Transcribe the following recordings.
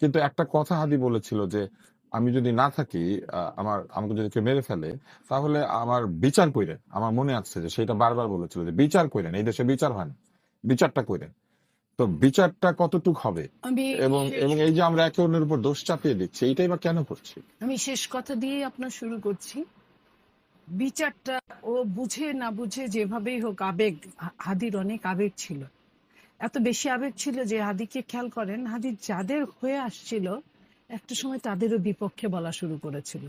কিন্তু একটা কথা হাদি বলেছিল যে, "আমি যদি না থাকি, আমাকে যদি কেউ মেরে ফেলে, তাহলে আমার বিচার কইরেন।" আমার মনে আছে যে সেটা বারবার বলেছিল যে, "বিচার কইরেন। এই দেশে বিচার হয় না। বিচারটা কইরেন।" তো বিচারটা কতটুক হবে? আমি এবং শেষ এবং এই যে আমরা একে অন্যের উপর দোষ চাপিয়ে দিচ্ছি, এইটাই বা কেন করছি? আমি শেষ কথা দিয়ে আপনার শুরু করছি। বিচারটা ও বুঝে না বুঝে যেভাবেই হোক আবেগ, হাদির অনেক আবেগ ছিল। এত বেশি আবেগ ছিল যে হাদিকে খেয়াল করেন, হাদি যাদের হয়ে আসছিল একটা সময় তাদেরও বিপক্ষে বলা শুরু করেছিল।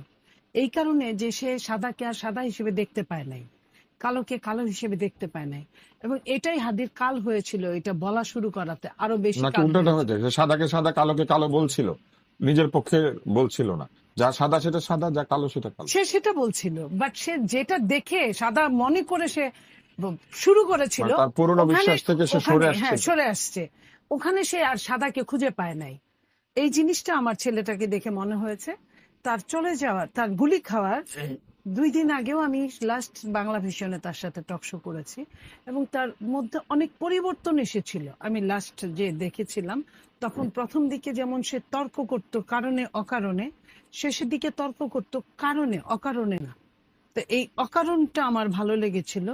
এই কারণে যে সে সাদাকে আর সাদা হিসেবে দেখতে পায় নাই, কালোকে কালো হিসেবে দেখতে পায় নাই, এবং এটাই হাদির কাল হয়েছিল। এটা বলা শুরু করাতে আরো বেশি নাকি কাল উল্টাটা হয়েছে। হয়ে যায়? যে সাদাকে সাদা, কালোকে কালো বলছিল। নিজের পক্ষে বলছিল না। যা সাদা সেটা সাদা, যা কালো সেটা কালো। সে সেটা বলছিল, বাট সে যেটা দেখে সাদা মনে করে সে শুরু করেছিল, মানে তার পুরনো ওখানে বিশ্বাস থেকে সে ওখানে সরে আসছে। হ্যাঁ সরে আসছে। ওখানে সে আর সাদাকে খুঁজে পায় নাই। এই জিনিসটা আমার ছেলেটাকে দেখে মনে হয়েছে। তার চলে যাওয়ার, তার গুলি খাওয়ার 2 দিন আগেও আমি লাস্ট বাংলা ভিশনে তার সাথে টকশো করেছি, এবং তার মধ্যে অনেক পরিবর্তন এসেছিল। আমি লাস্ট যে দেখেছিলাম, তখন প্রথম দিকে যেমন সে তর্ক করত কারণে অকারণে, শেষের দিকে তর্ক করত কারণে অকারণে না। তো এই অকারণটা আমার ভালো লেগেছিল।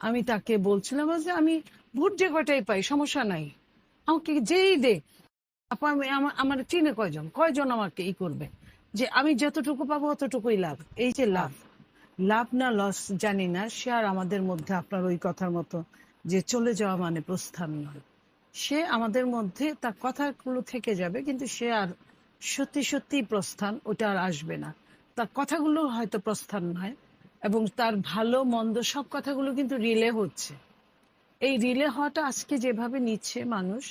আমি তাকে বলছিলাম যে আমি ভোট যে কয়টাই পাই সমস্যা নাই, আমাকে যেই দে, আপা আমি আমার চিনে কয়জন কয়জন আমাকে ই করবে, যে আমি যতটুকু পাবো অতটুকুই লাভ। এই যে লাভ, লাভ না লস জানি না, সে আর আমাদের মধ্যে আপনার ওই কথার মতো যে চলে যাওয়া মানে প্রস্থান নয়। সে আমাদের মধ্যে তার কথাগুলো থেকে যাবে, কিন্তু সে আর সত্যি সত্যি প্রস্থান ওটা আর আসবে না। তার কথাগুলো হয়তো প্রস্থান নয়, এবং তার ভালো মন্দ সব কথাগুলো কিন্তু রিলে হচ্ছে। এই রিলে হওয়াটা আজকে যেভাবে নিচ্ছে মানুষ,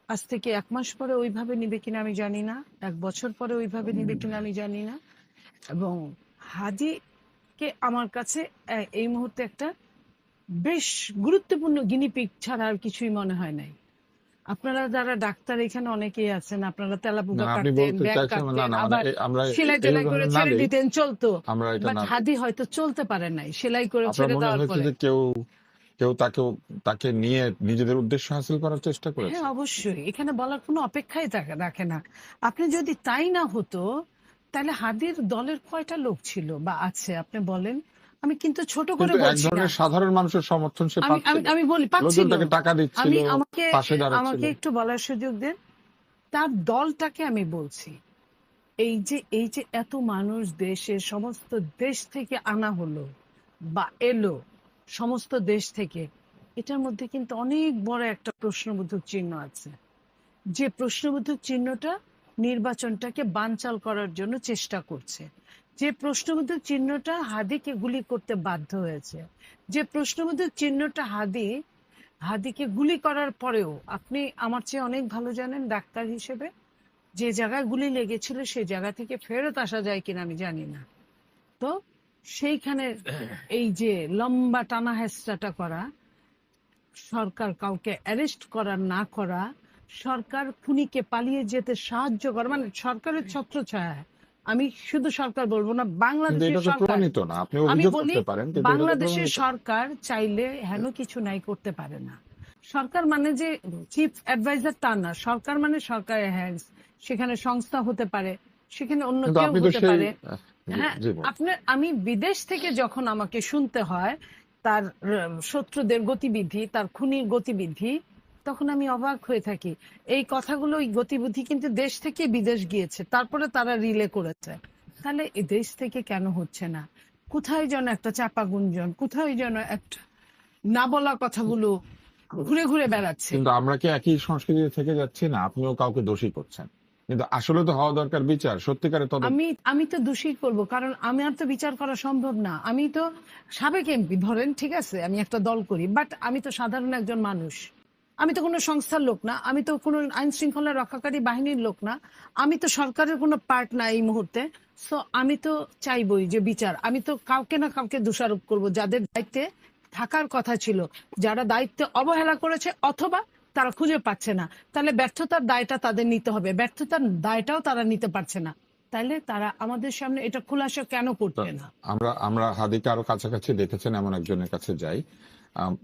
আজ থেকে 1 মাস পরে ওইভাবে নিবে কিনা আমি জানি না, 1 বছর পরে ওইভাবে নিবে কিনা আমি জানি না। এবং হাদিকে আমার কাছে এই মুহূর্তে একটা বেশ গুরুত্বপূর্ণ গিনিপিগ ছাড়া আর কিছুই মনে হয় নাই। আপনারা যারা ডাক্তার এখানে অনেকেই আছেন, আপনারা না, তেলাপোকা আপনি কাটতেন, বলতে ব্যাগ চাইছেন না, কাটতেন, না, মানে আবার আমরা সেলাই এই টেলাই করে উদাহরণ না ছেড়ে দেই, দিতেন, চলতো। আমরা এটা বাট না। হাদি হয়তো চলতে পারে নাই সেলাই করে আপনার ছেড়ে মনে দেওয়ার হয়েছে পরে। যে কেউ কেউ তাকে নিয়ে নিজেদের উদ্দেশ্য হাসিল করার চেষ্টা হ্যাঁ করেছে? অবশ্যই, এখানে বলার কোনো অপেক্ষাই রাখে না। আপনি যদি তাই না হতো, তাহলে হাদির দলের কয়টা লোক ছিল বা আছে আপনি বলেন। আমি কিন্তু ছোট করে কিন্তু এক বলছি না। ধরনের সাধারণ মানুষের সমর্থন সে আমি আমি পাচ্ছিল। আমি বলি পাচ্ছিল। লোকজন তাকে টাকা দিচ্ছিল, আমি আমাকে পাশে দাঁড়াচ্ছিল। আমাকে একটু বলার সুযোগ দেন। তার দলটাকে আমি বলছি, এই যে এত মানুষ দেশের সমস্ত দেশ থেকে আনা হলো বা এলো, সমস্ত দেশ থেকে, এটার মধ্যে কিন্তু অনেক বড় একটা প্রশ্নবোধক চিহ্ন আছে। যে প্রশ্নবোধক চিহ্নটা নির্বাচনটাকে বানচাল করার জন্য চেষ্টা করছে, যে প্রশ্নবোধক চিহ্নটা হাদিকে গুলি করতে বাধ্য হয়েছে, যে প্রশ্নবোধক চিহ্নটা হাদিকে গুলি করার পরেও, আপনি আমার চেয়ে অনেক ভালো জানেন ডাক্তার হিসেবে, যে জায়গায় গুলি লেগেছিল সেই জায়গা থেকে ফেরত আসা যায় কিনা আমি জানি না। তো সেইখানে এই যে লম্বা টানা হেঁচড়াটা করা, সরকার কাউকে অ্যারেস্ট করা না করা, সরকার খুনিকে পালিয়ে যেতে সাহায্য করা, মানে সরকারের ছত্রছায়া। আমি শুধু সরকার বলবো না, কিন্তু বাংলাদেশের এটা তো সরকার। প্রমাণিত না। আপনি আমি অভিযোগ বলি করতে পারেন, কিন্তু এটা তো বাংলাদেশের প্রমাণিত না। সরকার চাইলে হেন কিছু নাই করতে পারে না। সরকার মানে যে চিফ অ্যাডভাইজার তা না, সরকার মানে সরকারের হ্যান্ডস। সেখানে সংস্থা হতে পারে, সেখানে অন্য কিন্তু কেউ আপনি তো হতে সেই পারে। জি, হ্যাঁ, জি বলুন। আপনার আমি বিদেশ থেকে যখন আমাকে শুনতে হয় তার শত্রুদের গতিবিধি, তার খুনির গতিবিধি, তখন আমি অবাক হয়ে থাকি। এই কথাগুলো, এই গতিবিধি কিন্তু দেশ থেকে বিদেশ গিয়েছে, তারপরে তারা রিলে করেছে। তাহলে এই দেশ থেকে কেন হচ্ছে না? কোথায় যেন একটা চাপা গুঞ্জন, কোথায় যেন একটা না বলা কথাগুলো ঘুরে ঘুরে বেড়াচ্ছে। কিন্তু আমরা কি একই সংস্কৃতিতে থেকে যাচ্ছি না? আপনিও কাউকে দোষী করছেন। কিন্তু আসলে তো হওয়া দরকার বিচার, সত্যিকারের তদন্ত। আমি আমি তো দোষী করব, কারণ আমি আর তো বিচার করা সম্ভব না। আমি তো সাবেক এমপি ধরেন, ঠিক আছে, আমি একটা দল করি, বাট আমি তো সাধারণ একজন মানুষ। আমি তো কোনো সংস্থার লোক না, আমি তো কোনো আইন শৃঙ্খলা রক্ষাকারী বাহিনীর লোক না, আমি তো সরকারের কোনো পার্ট না এই মুহূর্তে। সো আমি তো চাইবই যে বিচার। আমি তো কাউকে না কাউকে দোষারোপ করব যাদের দায়িত্বে থাকার কথা ছিল, যারা দায়িত্বে অবহেলা করেছে অথবা তারা খুঁজে পাচ্ছে না। তাহলে ব্যর্থতার দায়টা তাদের নিতে হবে, ব্যর্থতার দায়টাও তারা নিতে পারছে না, তাহলে তারা আমাদের সামনে এটা খোলাসা কেন তো করছে না? আমরা আমরা হাদিকে আরো কাছাকাছি দেখেছেন এমন একজনের কাছে যাই।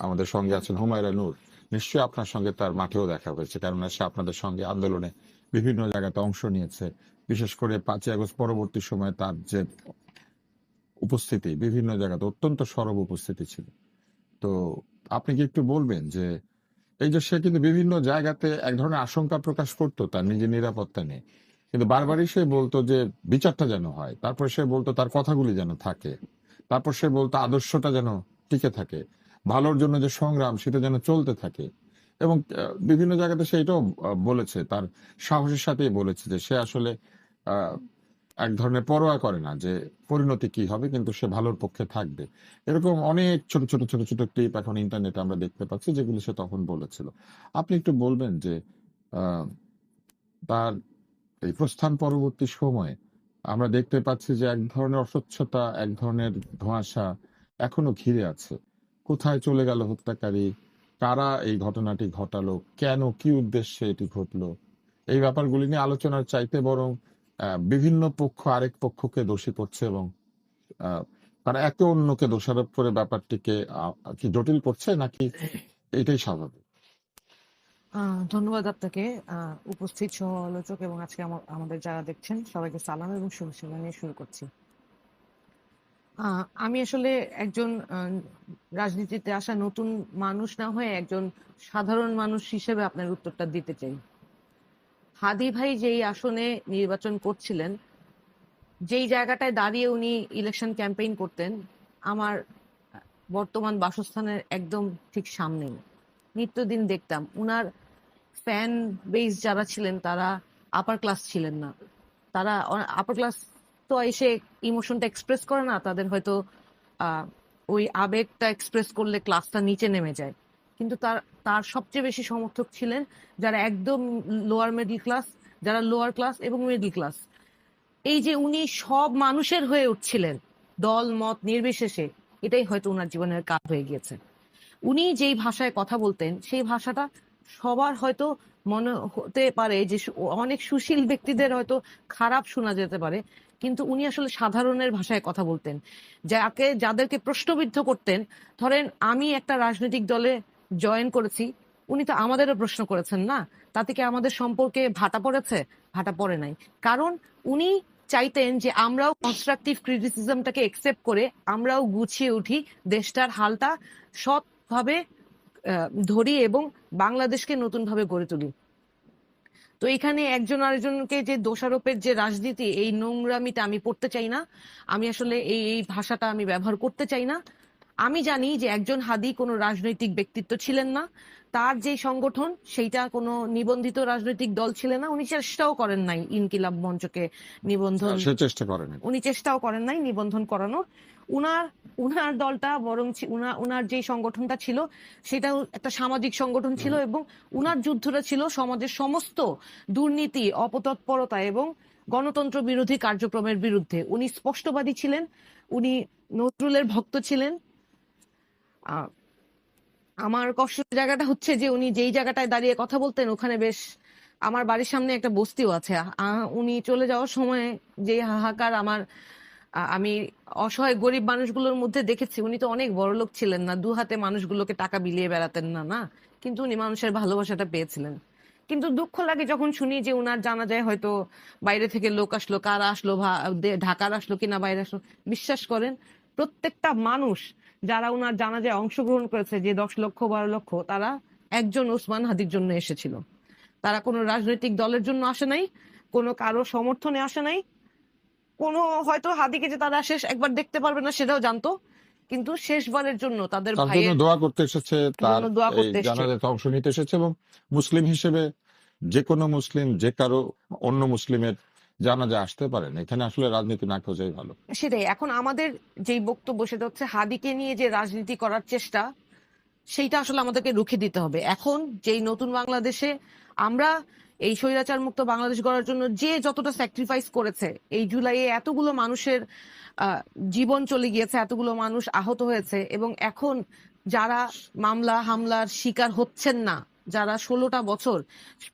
আমাদের সঙ্গে আছেন হুমায়রা নূর। নিশ্চয়ই আপনার সঙ্গে তার মাঠেও দেখা হয়েছে, কারণ সে আপনাদের সঙ্গে আন্দোলনে বিভিন্ন জায়গাতে অংশ নিয়েছে, বিশেষ করে 5ই আগস্ট পরবর্তী সময়ে তার যে উপস্থিতি বিভিন্ন জায়গাতে অত্যন্ত সরব উপস্থিতি ছিল। তো আপনি কি একটু বলবেন যে এই যে সে কিন্তু বিভিন্ন জায়গাতে এক ধরনের আশঙ্কা প্রকাশ করতো তার নিজের নিরাপত্তা নিয়ে, কিন্তু বারবারই সে বলতো যে বিচারটা যেন হয়, তারপর সে বলতো তার কথাগুলি যেন থাকে, তারপর সে বলতো আদর্শটা যেন টিকে থাকে, ভালোর জন্য যে সংগ্রাম সেটা যেন চলতে থাকে। এবং বিভিন্ন জায়গাতে সে এটাও বলেছে, তার সাহসের সাথেই বলেছে যে সে আসলে আহ এক ধরনের পরোয়া করে না যে পরিণতি কি হবে, কিন্তু সে ভালোর পক্ষে থাকবে। এরকম অনেক ছোট ছোট ছোট ছোট ক্লিপ এখন ইন্টারনেটে আমরা দেখতে পাচ্ছি, যেগুলো সে তখন বলেছিল। আপনি একটু বলবেন যে আহ, তার এই প্রস্থান পরবর্তী সময়ে আমরা দেখতে পাচ্ছি যে এক ধরনের অস্বচ্ছতা, এক ধরনের ধোঁয়াশা এখনো ঘিরে আছে। কোথায় চলে গেল হত্যাকারী, কারা এই ঘটনাটি ঘটালো, কেন, কি উদ্দেশ্যে এটি ঘটলো, এই ব্যাপারগুলি নিয়ে আলোচনার চাইতে বরং বিভিন্ন পক্ষ আরেক পক্ষকে দোষী করছে, এবং আহ, তারা একে অন্যকে দোষারোপ করে ব্যাপারটিকে কি জটিল করছে, নাকি এটাই স্বাভাবিক? ধন্যবাদ আপনাকে, উপস্থিত সহ আলোচক এবং আজকে আমাদের যারা দেখছেন সবাইকে সালাম এবং শুভেচ্ছা জানিয়ে শুরু করছি। আমি আসলে একজন রাজনীতিতে আসা নতুন মানুষ না হয়ে একজন সাধারণ মানুষ হিসেবে আপনার উত্তরটা দিতে চাই। হাদি ভাই যেই আসনে নির্বাচন করছিলেন, যেই জায়গাটায় দাঁড়িয়ে উনি ইলেকশন ক্যাম্পেইন করতেন, আমার বর্তমান বাসস্থানের একদম ঠিক সামনেই। নিত্যদিন দেখতাম উনার ফ্যান বেস যারা ছিলেন তারা আপার ক্লাস ছিলেন না। তারা আপার ক্লাস তো এসে ইমোশনটা এক্সপ্রেস করে না, তাদের হয়তো আহ, ওই আবেগটা এক্সপ্রেস করলে ক্লাসটা নিচে নেমে যায়। কিন্তু তার তার সবচেয়ে বেশি সমর্থক ছিলেন যারা একদম লোয়ার মিডল ক্লাস, যারা লোয়ার ক্লাস এবং মিডল ক্লাস। এই যে উনি সব মানুষের হয়ে উঠছিলেন, দল মত নির্বিশেষে, এটাই হয়তো ওনার জীবনের কাজ হয়ে গিয়েছে। উনি যেই ভাষায় কথা বলতেন সেই ভাষাটা সবার হয়তো মনে হতে পারে যে অনেক সুশীল ব্যক্তিদের হয়তো খারাপ শোনা যেতে পারে, কিন্তু উনি আসলে সাধারণের ভাষায় কথা বলতেন। যাদেরকে প্রশ্নবিদ্ধ করতেন, ধরেন আমি একটা রাজনৈতিক দলে জয়েন করেছি, উনি তো আমাদেরও প্রশ্ন করেছেন না, তাতে কি আমাদের সম্পর্কে ভাটা পড়েছে? ভাটা পড়ে নাই। কারণ উনি চাইতেন যে আমরাও কনস্ট্রাকটিভ ক্রিটিসিজমটাকে একসেপ্ট করে আমরাও গুছিয়ে উঠি, দেশটার হালটা সৎভাবে ধরি এবং বাংলাদেশকে নতুন ভাবে গড়ে তুলি। তো এখানে একজন আরেকজনকে যে দোষারোপের যে রাজনীতি, এই নোংরামিটা আমি পড়তে চাই না। আমি আসলে এই ভাষাটা আমি ব্যবহার করতে চাই না। আমি জানি যে একজন হাদি কোনো রাজনৈতিক ব্যক্তিত্ব ছিলেন না, তার যে সংগঠন সেইটা কোনো নিবন্ধিত রাজনৈতিক দল ছিলেন না। উনি চেষ্টাও করেন নাই ইনকিলাব মঞ্চকে নিবন্ধন, সে চেষ্টা করেন। উনি চেষ্টাও করেন নাই নিবন্ধন করানোর। উনার উনার দলটা বরং উনার যে সংগঠনটা ছিল সেটাও একটা সামাজিক সংগঠন ছিল, এবং উনার যুদ্ধটা ছিল সমাজের সমস্ত দুর্নীতি, অপতৎপরতা এবং গণতন্ত্র বিরোধী কার্যক্রমের বিরুদ্ধে। উনি স্পষ্টবাদী ছিলেন, উনি নজরুলের ভক্ত ছিলেন। আহ, আমার কষ্টের জায়গাটা হচ্ছে যে উনি যেই জায়গাটায় দাঁড়িয়ে কথা বলতেন ওখানে বেশ, আমার বাড়ির সামনে একটা বস্তিও আছে। উনি চলে যাওয়ার সময় যে হাহাকার আমি অসহায় গরিব মানুষগুলোর মধ্যে দেখেছি। উনি তো অনেক বড় লোক ছিলেন না, দু হাতে মানুষগুলোকে টাকা বিলিয়ে বেড়াতেন না, না, কিন্তু উনি মানুষের ভালোবাসাটা পেয়েছিলেন। কিন্তু দুঃখ লাগে যখন শুনি যে উনার জানা যায় হয়তো বাইরে থেকে লোক আসলো, কারা আসলো, ঢাকার আসলো কিনা বাইরে আসলো। বিশ্বাস করেন, প্রত্যেকটা মানুষ যারা উনার জানাজায় অংশগ্রহণ করেছে, যে 10 লক্ষ 12 লক্ষ, তারা একজন ওসমান হাদির জন্য এসেছিল। তারা কোনো রাজনৈতিক দলের জন্য আসে নাই, কোনো কারো সমর্থনে আসে নাই, কোনো হয়তো হাদিকে যে তারা শেষ একবার দেখতে পারবে না সেটাও জানতো, কিন্তু শেষবারের জন্য তাদের তার জন্য ভাইয়ের দোয়া করতে এসেছে, তার জন্য দোয়া এই করতে এসছে। জানাজাতে অংশ নিতে এসেছে, এবং মুসলিম হিসেবে যে কোনো মুসলিম যে কারো অন্য মুসলিমের জানাজা আসতে পারেন, এখানে আসলে রাজনীতি না খোঁজাই ভালো। সেটাই এখন আমাদের যেই বক্তব্য, সেটা হচ্ছে হাদিকে নিয়ে যে রাজনীতি করার চেষ্টা, সেইটা আসলে আমাদেরকে রুখে দিতে হবে। এখন যেই নতুন বাংলাদেশে আমরা এই স্বৈরাচার মুক্ত বাংলাদেশ গড়ার জন্য যে যতটা স্যাক্রিফাইস করেছে, এই জুলাইয়ে এতগুলো মানুষের জীবন চলে গিয়েছে, এতগুলো মানুষ আহত হয়েছে, এবং এখন যারা মামলা হামলার শিকার হচ্ছেন না, যারা 16টা বছর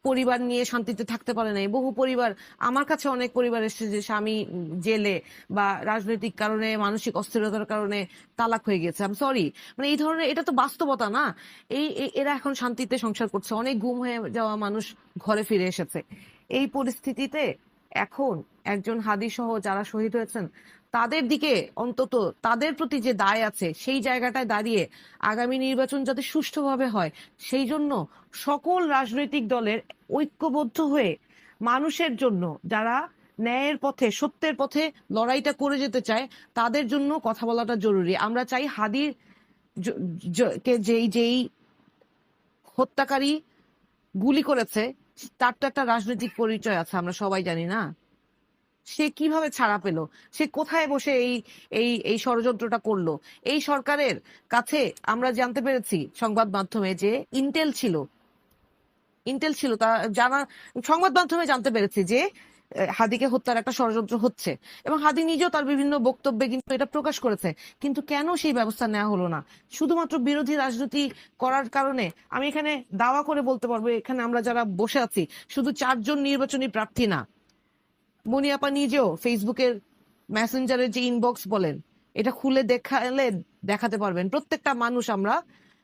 পরিবার নিয়ে শান্তিতে থাকতে পারে নাই, বহু পরিবার, আমার কাছে অনেক পরিবার এসেছে যে স্বামী জেলে বা রাজনৈতিক কারণে মানসিক অস্থিরতার কারণে তালাক হয়ে গেছে। আই এম সরি, মানে এই ধরনের, এটা তো বাস্তবতা না। এরা এখন শান্তিতে সংসার করছে, অনেক গুম হয়ে যাওয়া মানুষ ঘরে ফিরে এসেছে। এই পরিস্থিতিতে এখন একজন হাদি সহ যারা শহীদ হয়েছেন তাদের দিকে অন্তত তাদের প্রতি যে দায় আছে সেই জায়গাটায় দাঁড়িয়ে আগামী নির্বাচন যাতে সুষ্ঠুভাবে হয় সেই জন্য সকল রাজনৈতিক দলের ঐক্যবদ্ধ হয়ে মানুষের জন্য যারা ন্যায়ের পথে সত্যের পথে লড়াইটা করে যেতে চায় তাদের জন্য কথা বলাটা জরুরি। আমরা চাই হাদির কে যেই হত্যাকারী গুলি করেছে তার তো একটা রাজনৈতিক পরিচয় আছে, আমরা সবাই জানি না? সে কিভাবে ছাড়া পেল, সে কোথায় বসে এই এই এই ষড়যন্ত্রটা করলো? এই সরকারের কাছে আমরা জানতে পেরেছি সংবাদ মাধ্যমে যে ইন্টেল ছিল তা জানা, সংবাদ মাধ্যমে জানতে পেরেছি যে হাদিকে হত্যার একটা ষড়যন্ত্র হচ্ছে এবং হাদি নিজেও তার বিভিন্ন বক্তব্যে কিন্তু এটা প্রকাশ করেছে। কিন্তু কেন সেই ব্যবস্থা নেওয়া হলো না? শুধুমাত্র বিরোধী রাজনীতি করার কারণে? আমি এখানে দাওয়া করে বলতে পারবো এখানে আমরা যারা বসে আছি শুধু 4 জন নির্বাচনী প্রার্থী না, মনিয়াপা নিজেও ফেসবুকের মেসেঞ্জারের যে ইনবক্স বলেন এটা খুলে দেখাতে পারবেন। প্রত্যেকটা মানুষ আমরা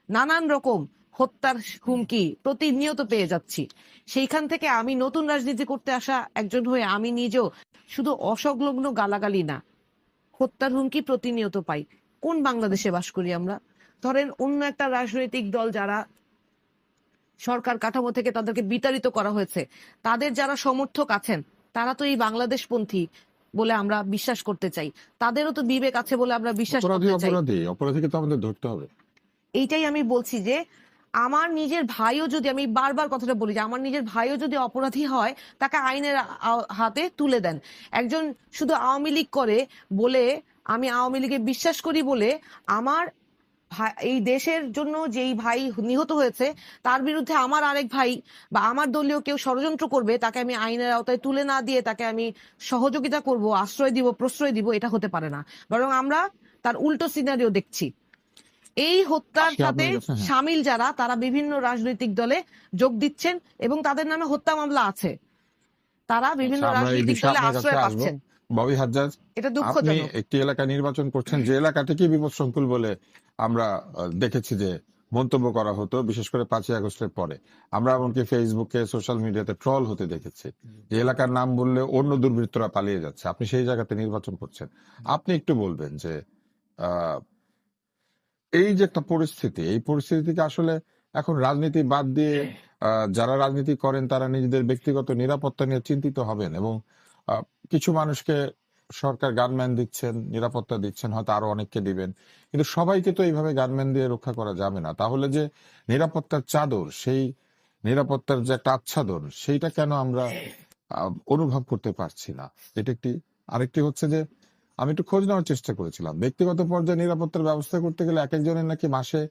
নানান রকম হত্যার হুমকি প্রতিনিয়ত পেয়ে যাচ্ছি। সেইখান থেকে আমি নতুন রাজনীতি করতে আসা একজন হয়ে আমি নিজেও শুধু অসংলগ্ন গালাগালি না, হত্যার হুমকি প্রতিনিয়ত পাই। কোন বাংলাদেশে বাস করি আমরা? ধরেন অন্য একটা রাজনৈতিক দল যারা সরকার কাঠামো থেকে তাদেরকে বিতাড়িত করা হয়েছে, তাদের যারা সমর্থক আছেন তারা তো এই বাংলাদেশপন্থী বলে আমরা বিশ্বাস করতে চাই, তাদেরও তো বিবেক আছে বলে আমরা বিশ্বাস করতে চাই। অপরাধীকে তো আমাদের ধরতে হবে। এইটাই আমি বলছি যে আমার নিজের ভাইও যদি, আমি বারবার কথাটা বলি যে আমার নিজের ভাইও যদি অপরাধী হয় তাকে আইনের হাতে তুলে দেন। একজন শুধু আওয়ামী লীগ করে বলে, আমি আওয়ামী লীগে বিশ্বাস করি বলে আমার এই দেশের জন্য যেই ভাই নিহত হয়েছে তার বিরুদ্ধে আমার আরেক ভাই বা আমার দলীয় কেউ ষড়যন্ত্র করবে, তাকে আমি আইনের আওতায় তুলে না দিয়ে তাকে আমি সহযোগিতা করব, আশ্রয় দিব, প্রশ্রয় দিব, এটা হতে পারে না। বরং আমরা তার উল্টো সিনারিও দেখছি। এই হত্যার সাথে সামিল যারা তারা বিভিন্ন রাজনৈতিক দলে যোগ দিচ্ছেন এবং তাদের নামে হত্যা মামলা আছে, তারা বিভিন্ন রাজনৈতিক দলে আশ্রয় পাচ্ছেন। ববি হাজ্জাজ, এটা আপনি দুঃখজনক। একটি এলাকা নির্বাচন করছেন যে এলাকাটিকে বিপদসংকুল বলে আমরা দেখেছি যে মন্তব্য করা হতো, বিশেষ করে 5ই আগস্টের পরে। আমরা এমনকি ফেসবুকে সোশ্যাল মিডিয়াতে ট্রল হতে দেখেছি যে এলাকার নাম বললে অন্য দুর্বৃত্তরা পালিয়ে যাচ্ছে। আপনি সেই জায়গাতে নির্বাচন করছেন। আপনি একটু বলবেন যে আহ এই যে একটা পরিস্থিতি, এই পরিস্থিতি থেকে আসলে এখন রাজনীতি বাদ দিয়ে যারা রাজনীতি করেন তারা নিজেদের ব্যক্তিগত নিরাপত্তা নিয়ে চিন্তিত হবেন এবং কিছু মানুষকে সরকার গানম্যান দিচ্ছেন, নিরাপত্তা দিচ্ছেন, হয়তো আরো অনেককে দিবেন, কিন্তু সবাইকে তো এইভাবে গানম্যান দিয়ে রক্ষা করা যাবে না। তাহলে যে নিরাপত্তার চাদর, সেই নিরাপত্তার যে একটা আচ্ছাদন, সেইটা কেন আমরা অনুভব করতে পারছি না? এটা একটি। আরেকটি হচ্ছে যে আমি একটু খোঁজ নেওয়ার চেষ্টা করেছিলাম, ব্যক্তিগত পর্যায়ে নিরাপত্তার ব্যবস্থা করতে গেলে এক একজনের নাকি মাসে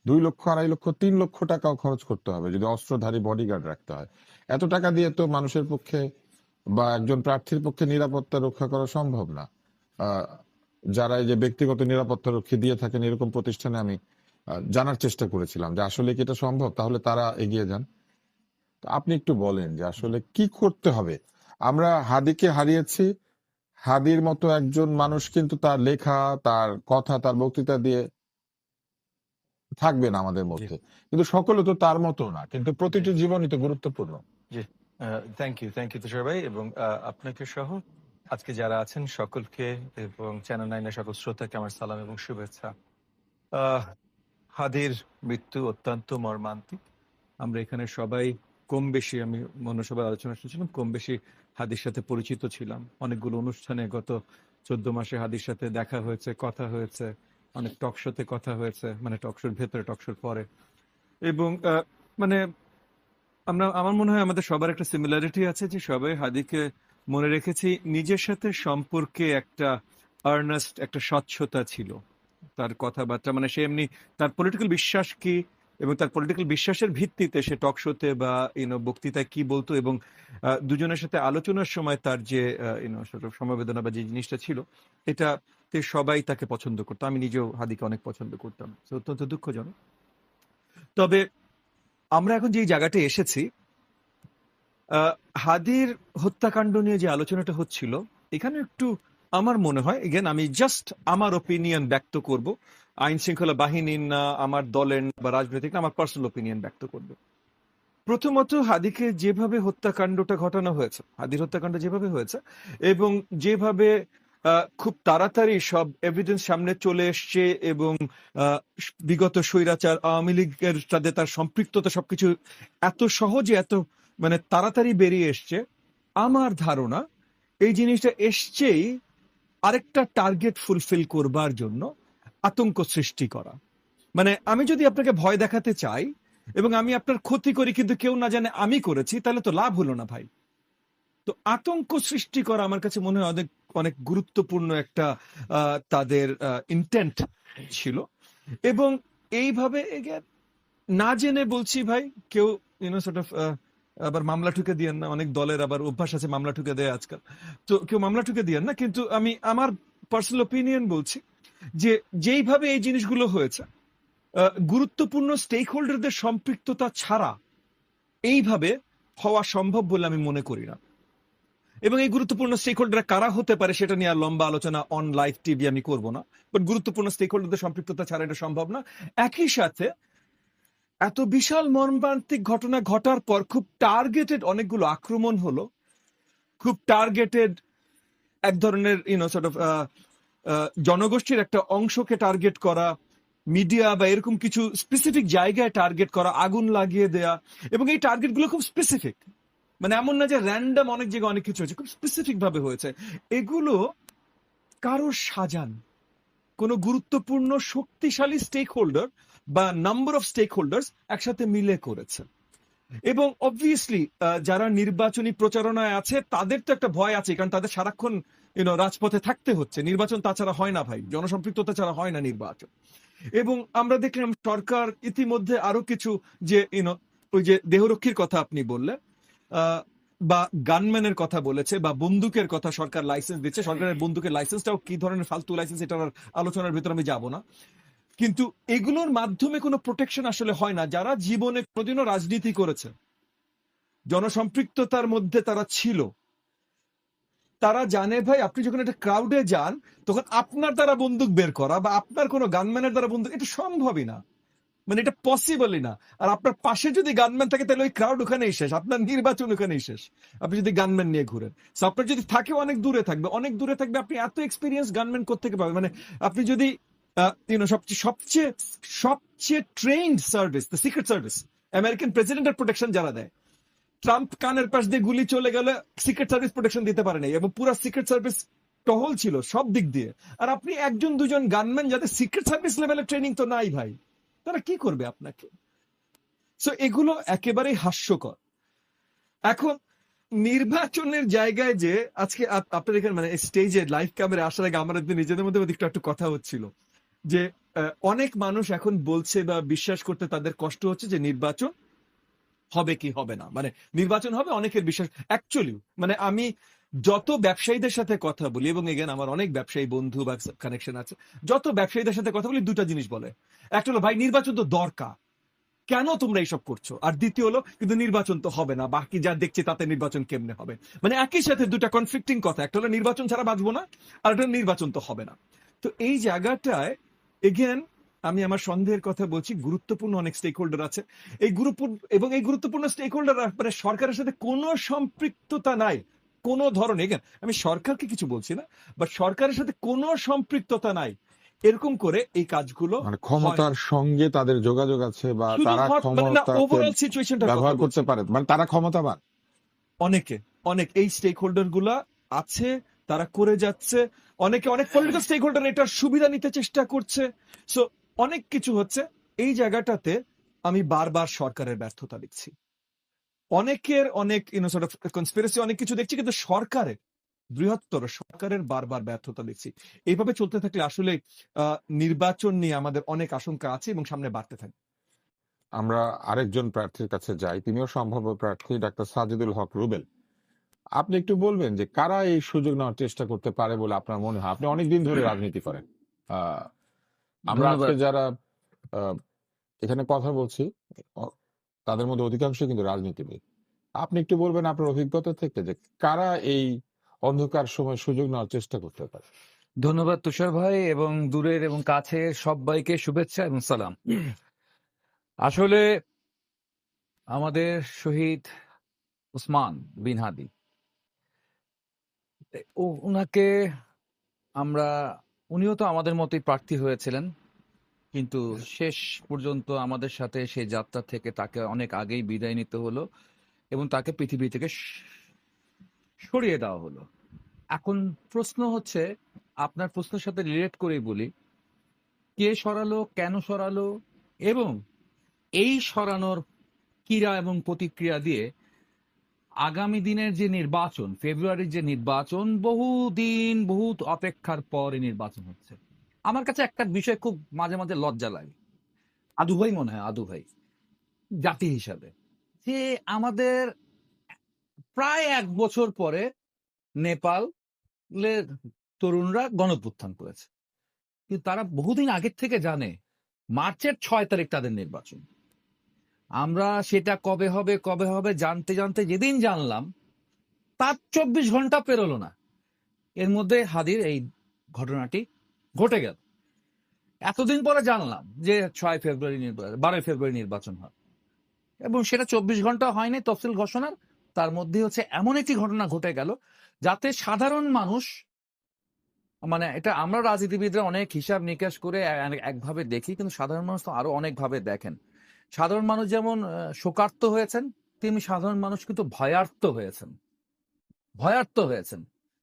2 লক্ষ, 2.5 লক্ষ, 3 লক্ষ টাকাও খরচ করতে হবে যদি অস্ত্রধারী বডিগার্ড রাখতে হয়। এত টাকা দিয়ে তো মানুষের পক্ষে বা একজন প্রার্থীর পক্ষে নিরাপত্তা রক্ষা করা সম্ভব না। যারা এই যে ব্যক্তিগত নিরাপত্তা রক্ষী দিয়ে থাকেন এরকম প্রতিষ্ঠানে আমি জানার চেষ্টা করেছিলাম যে আসলে কি এটা সম্ভব, তাহলে তারা এগিয়ে যান। আপনি একটু বলেন যে আসলে কি করতে হবে। আমরা হাদিকে হারিয়েছি, হাদির মতো একজন মানুষ কিন্তু তার লেখা, তার কথা, তার বক্তৃতা দিয়ে থাকবে না আমাদের মধ্যে, কিন্তু সকলে তো তার মতো না, কিন্তু প্রতিটি জীবনই তো গুরুত্বপূর্ণ। জি, থ্যাংক ইউ তুষার ভাই, এবং আপনাকে সহ আজকে যারা আছেন সকলকে এবং চ্যানেল 9 এর সকল শ্রোতাকে আমার সালাম এবং শুভেচ্ছা। হাদির মৃত্যু অত্যন্ত মর্মান্তিক। আমরা এখানে সবাই কম বেশি, আমি মনসভায় আলোচনা শুনছিলাম, কম বেশি হাদির সাথে পরিচিত ছিলাম। অনেকগুলো অনুষ্ঠানে গত 14 মাসে হাদির সাথে দেখা হয়েছে, কথা হয়েছে, অনেক টক শোতে কথা হয়েছে, মানে টক শোর ভেতরে, টক শোর পরে। এবং মানে আমার মনে হয় আমাদের সবার একটা সিমিলারিটি আছে যে সবাই হাদিকে মনে রেখেছি নিজের সাথে সম্পর্কে একটা আর্নেস্ট, একটা স্বচ্ছতা ছিল তার কথাবার্তা। মানে সে এমনি তার পলিটিক্যাল বিশ্বাস কি এবং তার পলিটিক্যাল বিশ্বাসের ভিত্তিতে সে টক শোতে বা বক্তৃতায় কি বলতো, এবং দুজনের সাথে আলোচনার সময় তার যে সমবেদনা বা যে জিনিসটা ছিল, এটাতে সবাই তাকে পছন্দ করতো। আমি নিজেও হাদিকে অনেক পছন্দ করতাম। অত্যন্ত দুঃখজনক। তবে আমরা এখন যে জায়গাতে এসেছি, হাদির হত্যাকাণ্ড নিয়ে যে আলোচনাটা হচ্ছিল, এখানে একটু আমার মনে হয়, এগেন আমি জাস্ট আমার ওপিনিয়ন ব্যক্ত করব, আইন শৃঙ্খলা বাহিনীর না, আমার দলের বা রাজনৈতিক না, আমার পার্সোনাল ওপিনিয়ন ব্যক্ত করব। প্রথমত হাদিকে যেভাবে হত্যাকাণ্ডটা ঘটানো হয়েছে, হাদির হত্যাকাণ্ড যেভাবে হয়েছে এবং যেভাবে খুব তাড়াতাড়ি সব এভিডেন্স সামনে চলে এসছে এবং বিগত স্বৈরাচার আওয়ামী লীগের সাথে তার সম্পৃক্ততা সবকিছু এত সহজে এত মানে তাড়াতাড়ি বেরিয়ে এসছে, আমার ধারণা এই জিনিসটা এসছেই আরেকটা টার্গেট ফুলফিল করবার জন্য, আতঙ্ক সৃষ্টি করা। মানে আমি যদি আপনাকে ভয় দেখাতে চাই এবং আমি আপনার ক্ষতি করি কিন্তু কেউ না জানে আমি করেছি, তাহলে তো লাভ হলো না ভাই। তো আতঙ্ক সৃষ্টি করা আমার কাছে মনে হয় অনেক অনেক গুরুত্বপূর্ণ একটা তাদের ইন্টেন্ট ছিল। এবং এইভাবে না জেনে বলছি ভাই, কেউ সর্ট অফ আবার মামলা ঠুকে দিয়েন না, অনেক দলের আবার অভ্যাস আছে মামলা ঠুকে দেয় আজকাল, তো কেউ মামলা ঠুকে দিয়েন না, কিন্তু আমি আমার পার্সোনাল ওপিনিয়ন বলছি যে যেইভাবে এই জিনিসগুলো হয়েছে গুরুত্বপূর্ণ স্টেক হোল্ডারদের সম্পৃক্ততা ছাড়া এইভাবে হওয়া সম্ভব বলে আমি মনে করি না। এবং এই গুরুত্বপূর্ণ স্টেক হোল্ডাররা কারা হতে পারে সেটা নিয়ে আর লম্বা আলোচনা অন লাইভ টিভি আমি করব না, বাট গুরুত্বপূর্ণ স্টেক হোল্ডারদের সম্পৃক্ততা ছাড়া এটা সম্ভব না। একই সাথে এত বিশাল মর্মান্তিক ঘটনা ঘটার পর খুব টার্গেটেড অনেকগুলো আক্রমণ হলো, খুব টার্গেটেড এক ধরনের সর্ট অফ জনগোষ্ঠীর একটা অংশকে টার্গেট করা, মিডিয়া বা এরকম কিছু স্পেসিফিক জায়গায় টার্গেট করা, আগুন লাগিয়ে দেয়া, এবং এই টার্গেটগুলো খুব স্পেসিফিক, মানে এমন না যে র্যান্ডম অনেক জায়গায় অনেক কিছু হয়েছে, খুব স্পেসিফিক ভাবে হয়েছে। এগুলো কারো সাজান, কোনো গুরুত্বপূর্ণ শক্তিশালী স্টেক হোল্ডার বা নাম্বার অফ স্টেক হোল্ডার্স একসাথে মিলে করেছে। এবং অবভিয়াসলি যারা নির্বাচনী প্রচারণায় আছে তাদের তো একটা ভয় আছে, কারণ তাদের সারাক্ষণ রাজপথে থাকতে হচ্ছে, নির্বাচন তাছাড়া হয় না ভাই, জনসম্পৃক্ততা ছাড়া হয় না নির্বাচন। এবং আমরা দেখলাম সরকার ইতিমধ্যে আরো কিছু যে ওই যে দেহরক্ষীর কথা আপনি বললেন বা গানম্যানের কথা বলেছে বা বন্দুকের কথা সরকার লাইসেন্স দিচ্ছে, সরকারের বন্দুকের লাইসেন্সটাও কি ধরনের ফালতু লাইসেন্স এটা আলোচনার ভিতরে আমি যাব না, কিন্তু এগুলোর মাধ্যমে কোনো প্রোটেকশন আসলে হয় না। যারা জীবনে কোনোদিনও রাজনীতি করেছে, জনসম্পৃক্ততার মধ্যে তারা ছিল, তারা জানে ভাই আপনি যখন একটা ক্রাউডে যান তখন আপনার দ্বারা বন্দুক বের করা বা আপনার কোনো গানম্যানের দ্বারা বন্দুক, এটা সম্ভবই না, মানে এটা পসিবলই না। আর আপনার পাশে যদি গানম্যান থাকে তাহলে ওই ক্রাউড ওখানেই শেষ, আপনার নির্বাচন ওখানেই শেষ, আপনি যদি গানম্যান নিয়ে ঘুরেন। আপনার যদি থাকে অনেক দূরে থাকবে, অনেক দূরে থাকবে, আপনি এত এক্সপিরিয়েন্স গানম্যান কোত্থেকে পাবেন? মানে আপনি যদি সবচেয়ে সবচেয়ে trend service, the secret service, American প্রেসিডেন্টের প্রোটেকশন যারা দেয়, ট্রাম্প কানের পাশ দিয়ে গুলি চলে গেলে সিক্রেট সার্ভিস প্রোটেকশন দিতে পারে নাই, এবং পুরো সিক্রেট সার্ভিস টহল ছিল সব দিক দিয়ে। আর আপনি একজন দুজন গানম্যান যাদের সিক্রেট সার্ভিস লেভেলের ট্রেনিং তো নাই ভাই, তারা কি করবে আপনাকে? সো এগুলো একেবারেই হাস্যকর। এখন নির্বাচনের জায়গায় যে আজকে আপনার এখানে মানে স্টেজে লাইভ ক্যামেরা আসার আগে আমাদের নিজেদের মধ্যে একটু কথা হচ্ছিল যে অনেক মানুষ এখন বলছে বা বিশ্বাস করতে তাদের কষ্ট হচ্ছে যে নির্বাচন হবে কি হবে না, মানে নির্বাচন হবে, অনেকের বিশ্বাস। অ্যাকচুয়ালি মানে আমি যত ব্যবসায়ীদের সাথে কথা বলি, এবং এগেন আমার অনেক ব্যবসায়ী বন্ধু বা কানেকশন আছে, যত ব্যবসায়ীদের সাথে কথা বলি দুটা জিনিস বলে, একটা হলো ভাই নির্বাচন তো দরকার, কেন তোমরা এইসব করছো, আর দ্বিতীয় হলো কিন্তু নির্বাচন তো হবে না, বাকি যা দেখছি তাতে নির্বাচন কেমনে হবে। মানে একই সাথে দুটা কনফ্লিক্টিং কথা, একটা হলো নির্বাচন ছাড়া বাঁচবো না, আর একটা নির্বাচন তো হবে না। তো এই জায়গাটায় এগেন আমি আমার সন্দেহের কথা বলছি, গুরুত্বপূর্ণ অনেক স্টেক হোল্ডার আছে, এই গুরুত্বপূর্ণ স্টেক হোল্ডার মানে সরকারের সাথে কোনো সম্পৃক্ততা নাই কোনো ধরনের। এগেন আমি সরকারকে কিছু বলছি না, বাট সরকারের সাথে কোনো সম্পৃক্ততা নাই, এরকম করে এই কাজগুলো মানে ক্ষমতার সঙ্গে তাদের যোগাযোগ আছে বা তারা ওভারঅল সিচুয়েশনটা ব্যবহার করতে পারে, মানে তারা ক্ষমতাবান অনেক এই স্টেক হোল্ডার গুলা আছে, তারা করে যাচ্ছে, অনেকে অনেক পলিটিক্যাল স্টেক হোল্ডার এটার সুবিধা নিতে চেষ্টা করছে। সো অনেক কিছু হচ্ছে এই জায়গাটাতে, আমি বারবার সরকারের ব্যর্থতা দেখছি, অনেকের অনেক সর্ট অফ কনস্পিরেসি অনেক কিছু দেখছি, কিন্তু সরকারের বৃহত্তর সরকারের বারবার ব্যর্থতা দেখছি। এইভাবে চলতে থাকলে আসলে নির্বাচন নিয়ে আমাদের অনেক আশঙ্কা আছে এবং সামনে বাড়তে থাকবে। আমরা আরেকজন প্রার্থীর কাছে যাই, তিনিও সম্ভাব্য প্রার্থী, ডাক্তার সাজিদুল হক রুবেল। আপনি একটু বলবেন যে কারা এই সুযোগ নেওয়ার চেষ্টা করতে পারে বলে আপনার মনে হয়? আপনি অনেকদিন ধরে রাজনীতি করেন, আমরা আজকে যারা এখানে কথা বলছি তাদের মধ্যে অধিকাংশ কিন্তু রাজনীতিবিদ। আপনি একটু বলবেন আপনার অভিজ্ঞতা থেকে যে কারা এই অন্ধকার সময় সুযোগ নেওয়ার চেষ্টা করতে পারে? ধন্যবাদ তুষার ভাই, এবং দূরের এবং কাছের সবাইকে শুভেচ্ছা এবং সালাম। আসলে আমাদের শহীদ ওসমান বিন হাদি, ওনাকে আমরা, উনিও তো আমাদের মতোই প্রার্থী হয়েছিলেন, কিন্তু শেষ পর্যন্ত আমাদের সাথে সেই যাত্রা থেকে তাকে অনেক আগেই বিদায় নিতে হলো এবং তাকে পৃথিবী থেকে সরিয়ে দেওয়া হলো। এখন প্রশ্ন হচ্ছে, আপনার প্রশ্নের সাথে রিলেট করেই বলি, কে সরালো, কেন সরালো, এবং এই সরানোর ক্রিয়া এবং প্রতিক্রিয়া দিয়ে আগামী দিনের যে নির্বাচন, ফেব্রুয়ারির যে নির্বাচন, বহুদিন বহুত অপেক্ষার পর এই নির্বাচন হচ্ছে। আমার কাছে একটা বিষয় খুব মাঝে মাঝে লজ্জা লাগে, আদু ভাই মনে হয়, আদু ভাই জাতি হিসাবে, যে আমাদের প্রায় 1 বছর পরে নেপালের তরুণরা গণঅভ্যুত্থান করেছে, কিন্তু তারা বহুদিন আগের থেকে জানে মার্চের 6 তারিখ তাদের নির্বাচন। আমরা সেটা কবে হবে কবে হবে জানতে জানতে যেদিন জানলাম, তার 24 ঘন্টা পেরোলো না, এর মধ্যে হাদির এই ঘটনাটি ঘটে গেল। এতদিন পরে জানলাম যে 6 ফেব্রুয়ারি নির্বাচন, 12 ফেব্রুয়ারি নির্বাচন হয়, এবং সেটা 24 ঘন্টা হয়নি তফসিল ঘোষণার, তার মধ্যে হচ্ছে এমন একটি ঘটনা ঘটে গেল যাতে সাধারণ মানুষ, মানে এটা আমরা রাজনীতিবিদরা অনেক হিসাব নিকাশ করে একভাবে দেখি, কিন্তু সাধারণ মানুষ তো আরো অনেকভাবে দেখেন। সাধারণ মানুষ যেমন শোকার্ত হয়েছেন, তেমনি সাধারণ মানুষ কিন্তু ভয়ার্ত হয়েছেন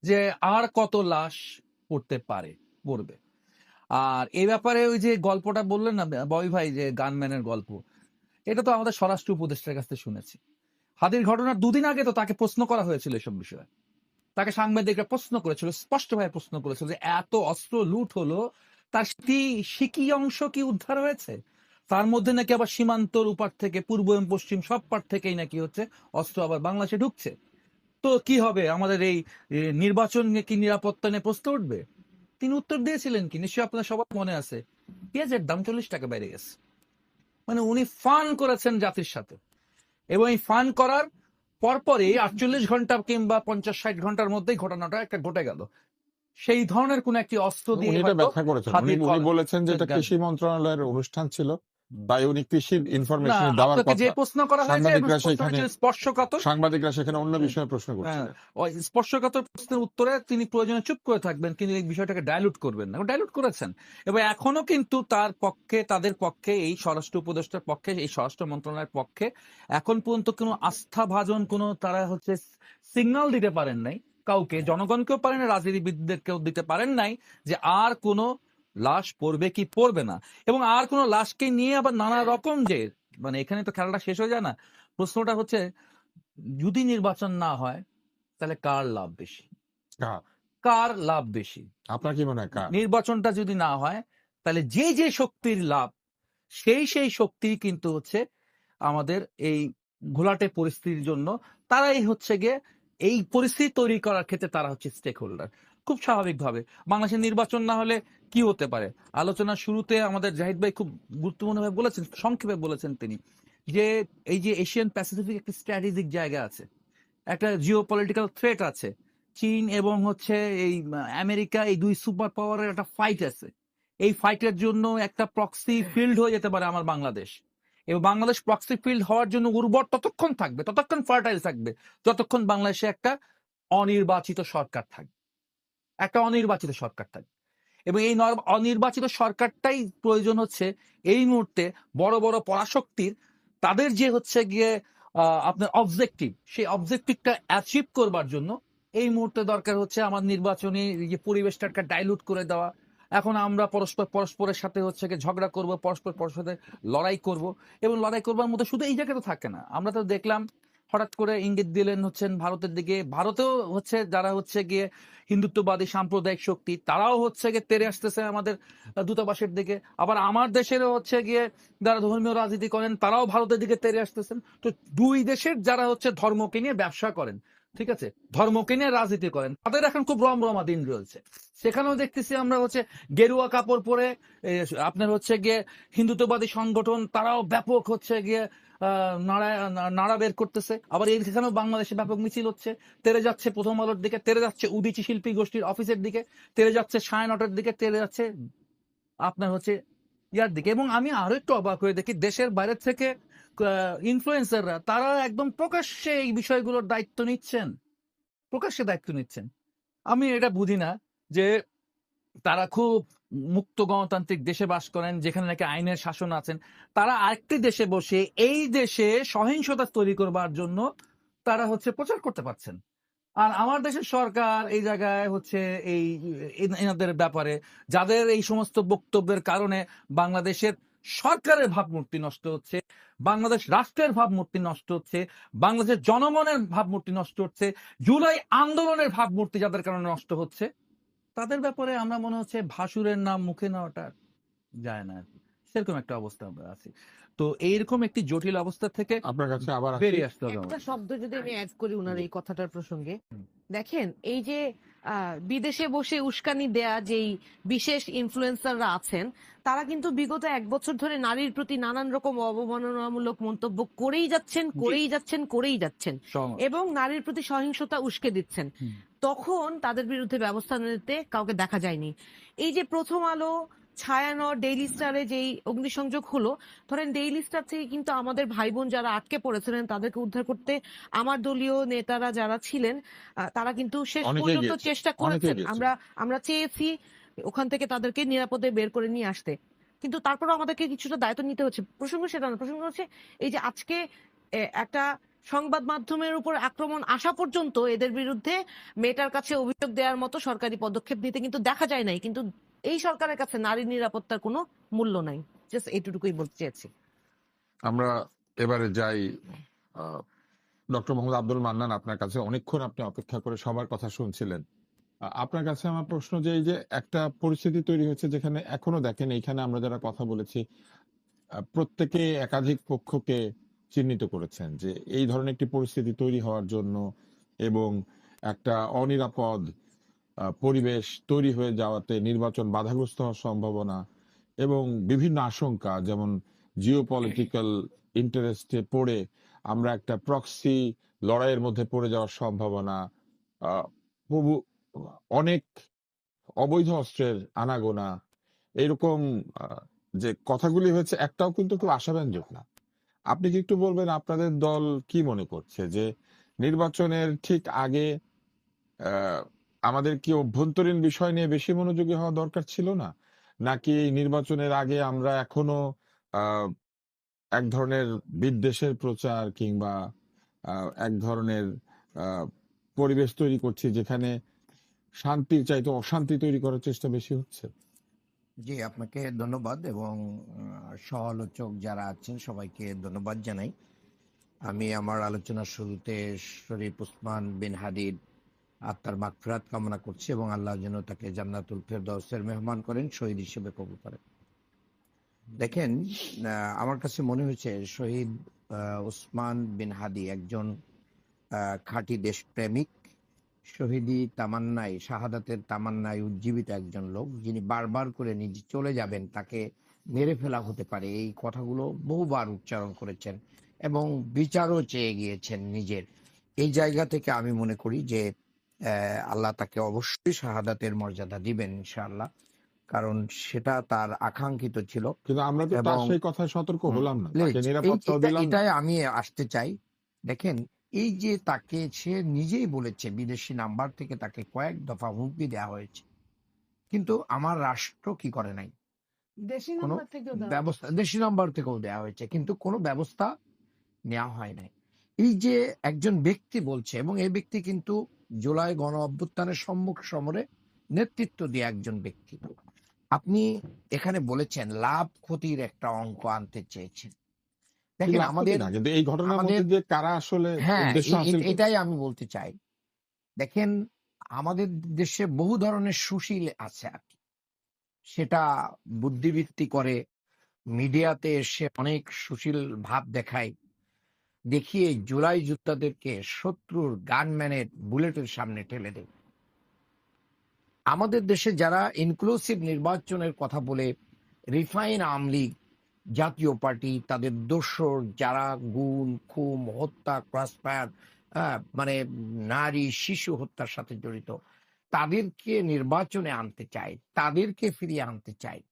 যে আর কত লাশ পড়বে। আর এই ব্যাপারে ওই যে গল্পটা বললেন না বয় ভাই, যে গানম্যানের গল্প, এটা তো আমাদের স্বরাষ্ট্র উপদেষ্টার কাছ থেকে শুনেছি। হাদির ঘটনার 2 দিন আগে তো তাকে প্রশ্ন করা হয়েছিল এসব বিষয়ে, তাকে সাংবাদিকরা প্রশ্ন করেছিল, স্পষ্টভাবে প্রশ্ন করেছিল যে এত অস্ত্র লুট হলো, তার সিকি অংশ কি উদ্ধার হয়েছে? তার মধ্যে নাকি আবার সীমান্তর উপার থেকে, পূর্ব এবং পশ্চিম সব পার থেকেই নাকি হচ্ছে অস্ত্র আবার বাংলাদেশে ঢুকছে। তো কি হবে আমাদের এই নির্বাচন কি নিরাপত্তা নিয়ে প্রশ্ন উঠবে? তিনি উত্তর দিয়েছিলেন কি, নিশ্চয়ই আপনার সবার মনে আছে, পেঁয়াজের দাম 40 টাকা বেড়ে গেছে। মানে উনি ফান করেছেন জাতির সাথে, এবং এই ফান করার পরপরই 48 ঘন্টা কিংবা 50-60 ঘন্টার মধ্যেই ঘটনাটা একটা ঘটে গেল। সেই ধরনের কোন একটি অস্ত্র দিয়ে উনি এটা ব্যাখ্যা করেছেন, উনি বলেছেন যে এটা কৃষি মন্ত্রণালয়ের অনুষ্ঠান ছিল, তাই উনি কৃষির না, ইনফরমেশন দেওয়ার আপনাকে যে কথা। প্রশ্ন করা হয়েছে স্পর্শকাতর, সাংবাদিকরা সেখানে অন্য বিষয়ে প্রশ্ন করছেন। ওই স্পর্শকাতর প্রশ্নের উত্তরে তিনি প্রয়োজনে চুপ করে থাকবেন, কিন্তু এই বিষয়টাকে ডাইলুট করবেন না, ডাইলুট করেছেন। এবং এখনো কিন্তু তাদের পক্ষে, এই স্বরাষ্ট্র উপদেষ্টার পক্ষে, এই স্বরাষ্ট্র মন্ত্রণালয়ের পক্ষে এখন পর্যন্ত কোনো আস্থাভাজন কোনো তারা হচ্ছে সিগন্যাল দিতে পারেন নাই কাউকে, জনগণকেও পারেন না, রাজনীতিবিদদেরকেও দিতে পারেন নাই যে আর কোনো লাশ পড়বে কি পড়বে না, এবং আর কোনো লাশকে নিয়ে আবার নানা রকম যে, মানে এখানে তো খেলাটা শেষ হয়ে যায় না। প্রশ্নটা হচ্ছে, যদি নির্বাচন না হয় তাহলে কার লাভ বেশি? কার লাভ বেশি? আপনার কি মনে হয় কার? নির্বাচনটা যদি না হয় তাহলে যে শক্তির লাভ, সেই শক্তি কিন্তু হচ্ছে আমাদের এই ঘোলাটে পরিস্থিতির জন্য, তারাই হচ্ছে গিয়ে এই পরিস্থিতি তৈরি করার ক্ষেত্রে তারা হচ্ছে স্টেক হোল্ডার। খুব স্বাভাবিকভাবে বাংলাদেশের নির্বাচন না হলে কি হতে পারে? আলোচনার শুরুতে আমাদের জাহিদ ভাই খুব গুরুত্বপূর্ণভাবে বলেছেন, সংক্ষেপে বলেছেন তিনি, যে এই যে এশিয়ান প্যাসিফিক একটা স্ট্র্যাটেজিক জায়গা আছে, একটা জিও পলিটিক্যাল থ্রেট আছে, চীন এবং হচ্ছে এই আমেরিকা, এই দুই সুপার পাওয়ারের একটা ফাইট আছে। এই ফাইটের জন্য একটা প্রক্সি ফিল্ড হয়ে যেতে পারে আমার বাংলাদেশ, এবং বাংলাদেশ প্রক্সি ফিল্ড হওয়ার জন্য উর্বর ততক্ষণ থাকবে, ততক্ষণ ফার্টাইল থাকবে, যতক্ষণ বাংলাদেশে একটা অনির্বাচিত সরকার থাকবে, এবং এই অনির্বাচিত সরকারটাই প্রয়োজন হচ্ছে এই মুহূর্তে বড় বড় পরাশক্তির, তাদের যে হচ্ছে গিয়ে আপনার অবজেক্টিভ, সেই অবজেক্টিভটা অ্যাচিভ করবার জন্য এই মুহূর্তে দরকার হচ্ছে আমার নির্বাচনী যে পরিবেশটাকে ডাইলুট করে দেওয়া। এখন আমরা পরস্পরের সাথে হচ্ছে গিয়ে ঝগড়া করব, পরস্পরের সাথে লড়াই করব, এবং লড়াই করবার মধ্যে শুধু এই জায়গাটা থাকে না। আমরা তো দেখলাম হঠাৎ করে ইঙ্গিত দিলেন হচ্ছেন ভারতের দিকে, ভারতেও হচ্ছে যারা হচ্ছে গিয়ে হিন্দুত্ববাদী সাম্প্রদায়িক শক্তি, তারাও হচ্ছে গিয়ে তেড়ে আসতেছে আমাদের দূতাবাসের দিকে। আবার আমার দেশেরও হচ্ছে গিয়ে যারা ধর্মীয় রাজনীতি করেন, তারাও ভারতের দিকে তেড়ে আসতেছেন। তো দুই দেশের যারা হচ্ছে ধর্মকে নিয়ে ব্যবসা করেন, ঠিক আছে, ধর্মকে নিয়ে রাজনীতি করেন, তাদের এখন খুব রমরমা দিন রয়েছে। সেখানেও দেখতেছি আমরা হচ্ছে গেরুয়া কাপড় পরে আপনার হচ্ছে গিয়ে হিন্দুত্ববাদী সংগঠন, তারাও ব্যাপক হচ্ছে গিয়ে নাড়া বের করতেছে। আবার এখানেও বাংলাদেশে ব্যাপক মিছিল হচ্ছে, তেড়ে যাচ্ছে প্রথম আলোর দিকে, তেড়ে যাচ্ছে উদীচী শিল্পী গোষ্ঠীর অফিসের দিকে, তেড়ে যাচ্ছে সায়নটের দিকে, তেড়ে যাচ্ছে আপনার হচ্ছে ইয়ার দিকে। এবং আমি আরো একটু অবাক হয়ে দেখি, দেশের বাইরে থেকে ইনফ্লুয়েন্সাররা তারা একদম প্রকাশ্যে এই বিষয়গুলোর দায়িত্ব নিচ্ছেন, প্রকাশ্যে দায়িত্ব নিচ্ছেন। আমি এটা বুঝি না যে তারা খুব মুক্ত গণতান্ত্রিক দেশে বাস করেন যেখানে নাকি আইনের শাসন আছেন, তারা আরেকটি দেশে বসে এই দেশে সহিংসতা তৈরি করবার জন্য তারা হচ্ছে প্রচার করতে পারছেন। আর আমার দেশের সরকার এই জায়গায় হচ্ছে এই এনাদের ব্যাপারে যাদের এই সমস্ত বক্তব্যের কারণে বাংলাদেশের সরকারের ভাবমূর্তি নষ্ট হচ্ছে, বাংলাদেশ রাষ্ট্রের ভাবমূর্তি নষ্ট হচ্ছে, বাংলাদেশের জনগণের ভাবমূর্তি নষ্ট হচ্ছে, জুলাই আন্দোলনের ভাবমূর্তি যাদের কারণে নষ্ট হচ্ছে, তাদের ব্যাপারে আমরা মনে হচ্ছে ভাসুরের নাম মুখে নেওয়াটা যায় না আর কি। সেরকম একটা অবস্থা আমরা আছি। তো এইরকম একটি জটিল অবস্থা থেকে আপনার কাছে আবার আসি। বেরিয়ে আসতে হবে একটা আমাদের। শব্দ যদি আমি অ্যাড করি উনার এই কথাটার প্রসঙ্গে, হুম। দেখেন এই যে বিদেশে বসে উস্কানি দেয়া যেই বিশেষ ইনফ্লুয়েন্সাররা আছেন, তারা কিন্তু বিগত 1 বছর ধরে নারীর প্রতি নানান রকম অবমাননামূলক মন্তব্য করেই যাচ্ছেন, করেই যাচ্ছেন সহমত। এবং নারীর প্রতি সহিংসতা উস্কে দিচ্ছেন। হুম। তখন তাদের বিরুদ্ধে ব্যবস্থা নিতে কাউকে দেখা যায়নি। এই যে প্রথম আলো, ছায়ানট, ডেইলি স্টারে যেই অগ্নিসংযোগ হলো, ধরেন ডেইলি স্টার থেকে কিন্তু আমাদের ভাই বোন যারা আটকে পড়েছিলেন তাদেরকে উদ্ধার করতে আমার দলীয় নেতারা যারা ছিলেন তারা কিন্তু শেষ অনেকেই পর্যন্ত গিয়েছে, চেষ্টা অনেকেই করেছেন। গিয়েছে। আমরা চেয়েছি ওখান থেকে তাদেরকে নিরাপদে বের করে নিয়ে আসতে, কিন্তু তারপরে আমাদেরকে কিছুটা দায়িত্ব নিতে হচ্ছে। প্রসঙ্গ সেটা না, প্রসঙ্গ হচ্ছে এই যে আজকে একটা সংবাদ মাধ্যমের উপর আক্রমণ আসা পর্যন্ত এদের বিরুদ্ধে মেয়েটার কাছে অভিযোগ দেওয়ার মতো সরকারি পদক্ষেপ নিতে কিন্তু দেখা যায় নাই। কিন্তু এই সরকারের কাছে নারীর নিরাপত্তার কোনো মূল্য নাই। জাস্ট এইটুকুই বলতে চেয়েছি। আমরা এবারে যাই ডক্টর মোহাম্মদ আব্দুল মান্নান, আপনার কাছে অনেকক্ষণ আপনি অপেক্ষা করে সবার কথা শুনছিলেন। আপনার কাছে আমার প্রশ্ন যে এই যে একটা পরিস্থিতি তৈরি হয়েছে যেখানে এখনো দেখেন এইখানে আমরা যারা কথা বলেছি প্রত্যেকে একাধিক পক্ষকে চিহ্নিত করেছেন যে এই ধরনের একটি পরিস্থিতি তৈরি হওয়ার জন্য এবং একটা অনিরাপদ পরিবেশ তৈরি হয়ে যাওয়াতে নির্বাচন বাধাগ্রস্ত হওয়ার সম্ভাবনা এবং বিভিন্ন আশঙ্কা, যেমন জিওপলিটিক্যাল ইন্টারেস্টে পড়ে আমরা একটা প্রক্সি লড়াইয়ের মধ্যে পড়ে যাওয়ার সম্ভাবনা, অনেক অবৈধ অস্ত্রের আনাগোনা, এরকম যে কথাগুলি হয়েছে একটাও কিন্তু খুব আশাব্যঞ্জক না। আপনি কি একটু বলবেন আপনাদের দল কি মনে করছে যে নির্বাচনের ঠিক আগে আমাদের কি অভ্যন্তরীণ বিষয় নিয়ে বেশি মনোযোগী হওয়া দরকার ছিল না, নাকি নির্বাচনের আগে আমরা এখনো আহ এক ধরনের বিদ্বেষের প্রচার কিংবা এক ধরনের পরিবেশ তৈরি করছি যেখানে শান্তির চাইতে অশান্তি তৈরি করার চেষ্টা বেশি হচ্ছে? জি, আপনাকে ধন্যবাদ এবং সহ-আলোচক যারা আছেন সবাইকে ধন্যবাদ জানাই। আমি আমার আলোচনার শুরুতে শরীফ ওসমান বিন হাদির আত্মার মাগফিরাত কামনা করছি এবং আল্লাহ যেন তাকে জান্নাতুল ফেরদাউসের মেহমান করেন, শহীদ হিসেবে কবুল করেন। দেখেন, আমার কাছে মনে হয়েছে শহীদ ওসমান বিন হাদি একজন খাঁটি দেশপ্রেমিক, শহীদি তামান্নায়, শাহাদাতের তামান্নায় উজ্জীবিত একজন লোক, যিনি বারবার করে নিজে চলে যাবেন, তাকে মেরে ফেলা হতে পারে, এই কথাগুলো বহুবার উচ্চারণ করেছেন এবং বিচারও চেয়ে গিয়েছেন নিজের। এই জায়গা থেকে আমি মনে করি যে আল্লাহ তাকে অবশ্যই শাহাদাতের মর্যাদা দিবেন ইনশাআল্লাহ, কারণ সেটা তার আকাঙ্ক্ষিত ছিল। কিন্তু আমরা তো তার এবং সেই কথায় সতর্ক হলাম না, প্লিজ, তাকে নিরাপত্তাও দিলাম না। এটাই আমি আসতে চাই। দেখেন, এই যে তাকে সে নিজেই বলেছে বিদেশি নাম্বার থেকে তাকে কয়েক দফা হুমকি দেওয়া হয়েছে, কিন্তু আমার রাষ্ট্র কি করে নাই, দেশি কোনো নাম্বার থেকেও দেওয়া ব্যবস্থা, দেশি নাম্বার থেকেও দেওয়া হয়েছে, কিন্তু কোনো ব্যবস্থা নেওয়া হয় নাই। এই যে একজন ব্যক্তি বলছে, এবং এই ব্যক্তি কিন্তু জুলাই গণ অভ্যুত্থানের সম্মুখ সমরে নেতৃত্ব দিয়ে একজন ব্যক্তি। আপনি এখানে বলেছেন লাভ ক্ষতির একটা অঙ্ক আনতে চেয়েছেন। দেখেন, লাভ ক্ষতি আমাদের না, কিন্তু এই ঘটনার মধ্যে আমাদের যে কারা আসলে হ্যাঁ, উদ্দেশ্য হাসিল করছে। এটাই আমি বলতে চাই। দেখেন, আমাদের দেশে বহু ধরনের সুশীল আছে আর কি, সেটা বুদ্ধিবৃত্তি করে, মিডিয়াতে এসে অনেক সুশীল ভাব দেখায়, দেখিয়ে জুলাই যোদ্ধাদেরকে শত্রুর গানম্যানের বুলেটের সামনে ঠেলে দেয়। আমাদের দেশে যারা ইনক্লুসিভ নির্বাচনের কথা বলে রিফাইন আওয়ামী লীগ, জাতীয় পার্টি, তাদের দোসর যারা গুম, খুন, হত্যা, ক্রসফায়ার, মানে নারী শিশু হত্যার সাথে জড়িত, তাদেরকে নির্বাচনে আনতে চায়, তাদেরকে ফিরিয়ে আনতে চায়।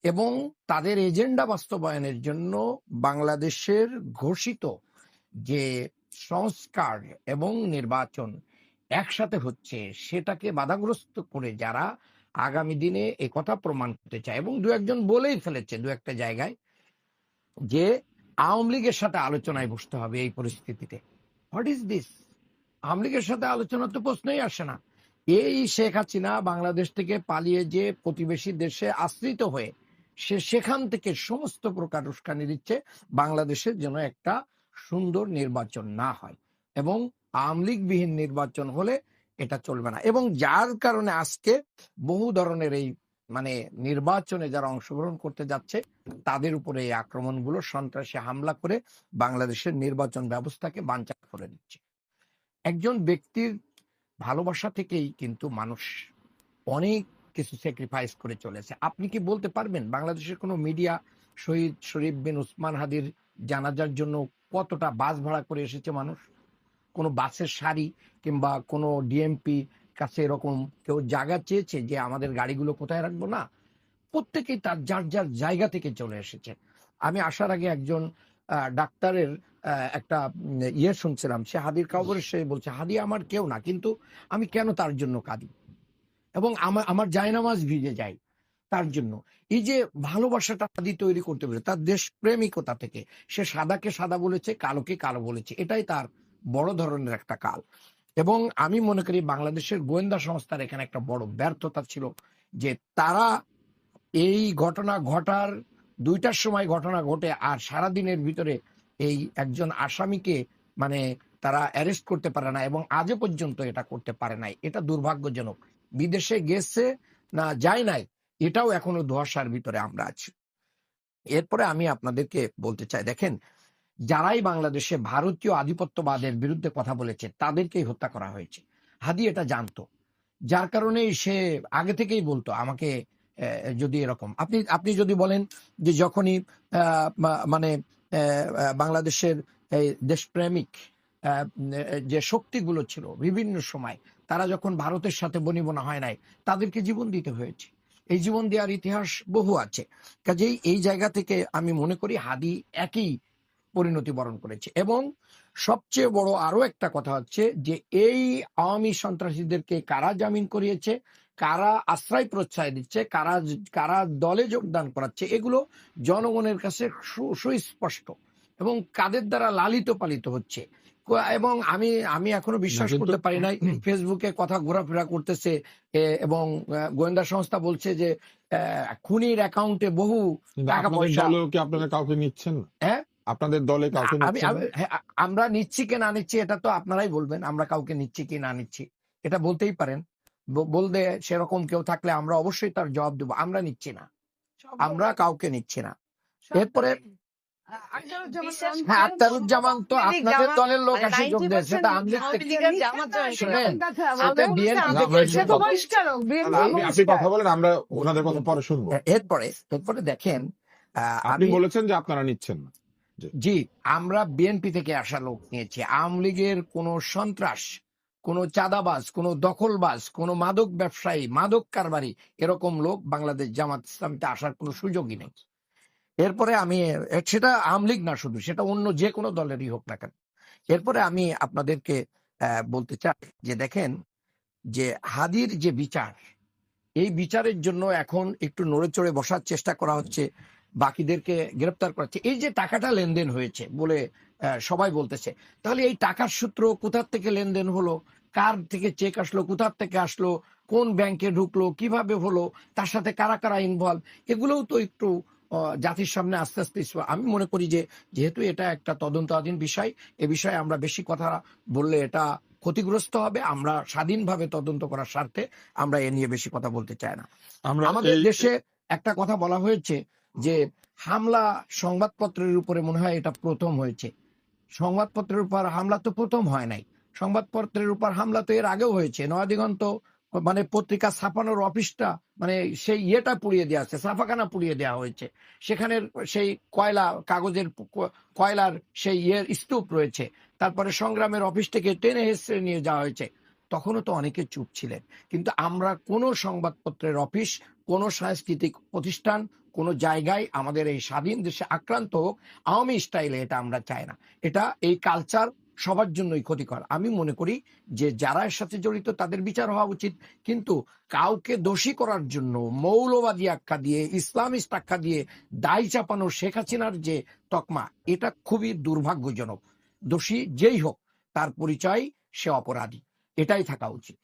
এবং তাদের এজেন্ডা বাস্তবায়নের জন্য বাংলাদেশের ঘোষিত যে সংস্কার এবং নির্বাচন একসাথে হচ্ছে সেটাকে বাধাগ্রস্ত করে যারা আগামী দিনে একথা প্রমাণ করতে চায়, এবং দু একজন বলেই ফেলেছে দু একটা জায়গায় যে আওয়ামী লীগের সাথে আলোচনায় বসতে হবে এই পরিস্থিতিতে। What is this? আওয়ামী লীগের সাথে আলোচনা তো প্রশ্নই আসে না। এই শেখ হাসিনা বাংলাদেশ থেকে পালিয়ে যে প্রতিবেশী দেশে আশ্রিত হয়ে সে সেখান থেকে সমস্ত প্রকার উস্কানি দিচ্ছে বাংলাদেশের যেন একটা সুন্দর নির্বাচন না হয়, এবং আওয়ামী লীগবিহীন নির্বাচন হলে এটা চলবে না। এবং যার কারণে আজকে বহু ধরনের এই মানে নির্বাচনে যারা অংশগ্রহণ করতে যাচ্ছে তাদের উপরে এই আক্রমণগুলো, সন্ত্রাসী হামলা করে বাংলাদেশের নির্বাচন ব্যবস্থাকে বানচাল করে দিচ্ছে। একজন ব্যক্তির ভালোবাসা থেকেই কিন্তু মানুষ অনেক কিছু স্যাক্রিফাইস করে চলেছে। আপনি কি বলতে পারবেন বাংলাদেশের কোনো মিডিয়া শহীদ শরীফ বিন উসমান হাদির জানাজার জন্য কতটা বাস ভাড়া করে এসেছে মানুষ? কোনো বাসের সারি কিংবা কোনো ডিএমপি কাছে এরকম কেউ জায়গা চেয়েছে যে আমাদের গাড়িগুলো কোথায় রাখবো? না, প্রত্যেকেই তার যার যার জায়গা থেকে চলে এসেছে। আমি আসার আগে একজন ডাক্তারের একটা ইয়ে শুনছিলাম, সে হাদির কবরে সে বলছে হাদি আমার কেউ না, কিন্তু আমি কেন তার জন্য কাঁদি এবং আমার জায়নামাজ ভিজে যায় তার জন্য। এই যে ভালোবাসাটা হাদি তৈরি করতে পেরে তার দেশপ্রেমিকতা থেকে সে সাদাকে সাদা বলেছে, কালোকে কালো বলেছে, এটাই তার বড় ধরনের একটা কাল। এবং আমি মনে করি বাংলাদেশের গোয়েন্দা সংস্থার এখানে একটা বড় ব্যর্থতা ছিল যে তারা এই ঘটনা ঘটার 2টার সময় ঘটনা ঘটে আর সারাদিনের ভিতরে এই একজন আসামিকে মানে তারা অ্যারেস্ট করতে পারে না, এবং আজও পর্যন্ত এটা করতে পারে নাই। এটা দুর্ভাগ্যজনক। বিদেশে গেছে না যায় নাই এটাও এখনো ধোঁয়াশার ভিতরে আমরা আছি। এরপরে আমি আপনাদেরকে বলতে চাই, দেখেন যারাই বাংলাদেশে ভারতীয় আধিপত্যবাদের বিরুদ্ধে কথা বলেছে তাদেরকেই হত্যা করা হয়েছে। হাদি এটা জানতো, যার কারণে সে আগে থেকেই বলতো আমাকে যদি এরকম আপনি যদি বলেন যে যখনই মানে বাংলাদেশের এই দেশপ্রেমিক যে শক্তিগুলো ছিল বিভিন্ন সময় তারা যখন ভারতের সাথে বনিবনা হয় নাই তাদেরকে জীবন দিতে হয়েছে, এই জীবন দেওয়ার ইতিহাস বহু আছে। কাজেই এই জায়গা থেকে আমি মনে করি হাদি একই পরিণতি বরণ করেছে। এবং সবচেয়ে বড় আরো একটা কথা হচ্ছে যে এই আওয়ামী সন্ত্রাসীদেরকে কারা জামিন করিয়েছে, কারা আশ্রয় প্রশ্রয় দিচ্ছে, কারা কারা দলে যোগদান করাচ্ছে, এগুলো জনগণের কাছে সুস্পষ্ট এবং কাদের দ্বারা লালিত পালিত হচ্ছে। এবং আমি এখনো বিশ্বাস করতে পারি নাই, ফেসবুকে কথা ঘোরাফেরা করতেছে এবং গোয়েন্দা সংস্থা বলছে যে খুনির অ্যাকাউন্টে বহু টাকা পয়সা। কি আপনারা কাউকে নিচ্ছেন না? হ্যাঁ, আপনাদের দলে কাউকে নিচ্ছেন না? আমরা নিচ্ছি কি না নিচ্ছি এটা তো আপনারাই বলবেন। আমরা কাউকে নিচ্ছি কি না নিচ্ছি এটা বলতেই পারেন, বলতে সেরকম কেউ থাকলে আমরা অবশ্যই তার জবাব দেবো। আমরা নিচ্ছি না, আমরা কাউকে নিচ্ছি না। এরপরে হ্যাঁ, আখতারুজ্জামান তো আপনাদের দলের লোক এসে যোগ দেয়, সেটা আপনি কথা বলেন, আমরা ওনাদের কথা পরে শুনবো। এরপরে দেখেন আপনি বলেছেন যে আপনারা নিচ্ছেন না। জি, আমরা বিএনপি থেকে আসা লোক নিয়েছি। আওয়ামী লীগের কোন সন্ত্রাস, কোন চাঁদাবাজ, কোন দখলবাজ, কোন মাদক ব্যবসায়ী, মাদক কারবারি এরকম লোক বাংলাদেশ জামাত ইসলামীতে আসার কোনো সুযোগই নেই। এরপরে আমি সেটা আওয়ামী লীগ না, শুধু সেটা অন্য যে কোনো দলেরই হোক না কেন। এরপরে আমি আপনাদেরকে বলতে চাই যে দেখেন যে হাদির যে বিচার, এই বিচারের জন্য এখন একটু নড়ে চড়ে বসার চেষ্টা করা হচ্ছে, বাকিদেরকে গ্রেপ্তার করা হচ্ছে। এই যে টাকাটা লেনদেন হয়েছে বলে সবাই বলতেছে, তাহলে এই টাকার সূত্র কোথার থেকে লেনদেন হলো, কার থেকে চেক আসলো, কোথার থেকে আসলো, কোন ব্যাংকে ঢুকলো, কিভাবে হলো, তার সাথে কারা কারা ইনভলভ, এগুলোও তো একটু জাতির সামনে আস্তে আস্তে। আমি মনে করি যে যেহেতু এটা একটা তদন্তাধীন বিষয়, এ বিষয়ে আমরা বেশি কথা বললে এটা ক্ষতিগ্রস্ত হবে। আমরা স্বাধীনভাবে তদন্ত করার স্বার্থে আমরা এ নিয়ে বেশি কথা বলতে চাই না। আমাদের দেশে একটা কথা বলা হয়েছে যে হামলা সংবাদপত্রের উপরে মনে হয় এটা প্রথম হয়েছে। সংবাদপত্রের উপর হামলা তো প্রথম হয় নাই, সংবাদপত্রের উপর হামলা তো এর আগেও হয়েছে। নয়াদিগন্ত মানে পত্রিকা ছাপানোর অফিসটা মানে সেই ইয়েটা পুড়িয়ে দেওয়া আছে, ছাপাখানা পুড়িয়ে দেওয়া হয়েছে, সেখানের সেই কয়লা কাগজের কয়লার সেই ইয়ের স্তূপ রয়েছে। তারপরে সংগ্রামের অফিস থেকে টেনে হেসড়ে নিয়ে যাওয়া হয়েছে। তখনও তো অনেকে চুপ ছিলেন। কিন্তু আমরা কোনো সংবাদপত্রের অফিস, কোনো সাংস্কৃতিক প্রতিষ্ঠান, কোনো জায়গায় আমাদের এই স্বাধীন দেশে আক্রান্ত হোক আওয়ামী স্টাইলে, এটা আমরা চাই না। এটা এই কালচার সবার জন্যই ক্ষতিকর। আমি মনে করি যে যারা এর সাথে জড়িত তাদের বিচার হওয়া উচিত, কিন্তু কাউকে দোষী করার জন্য মৌলবাদী আখ্যা দিয়ে, ইসলামিস্ট আখ্যা দিয়ে দায় চাপানো শেখ হাসিনার যে তকমা, এটা খুবই দুর্ভাগ্যজনক। দোষী যেই হোক তার পরিচয় সে অপরাধী, এটাই থাকা উচিত।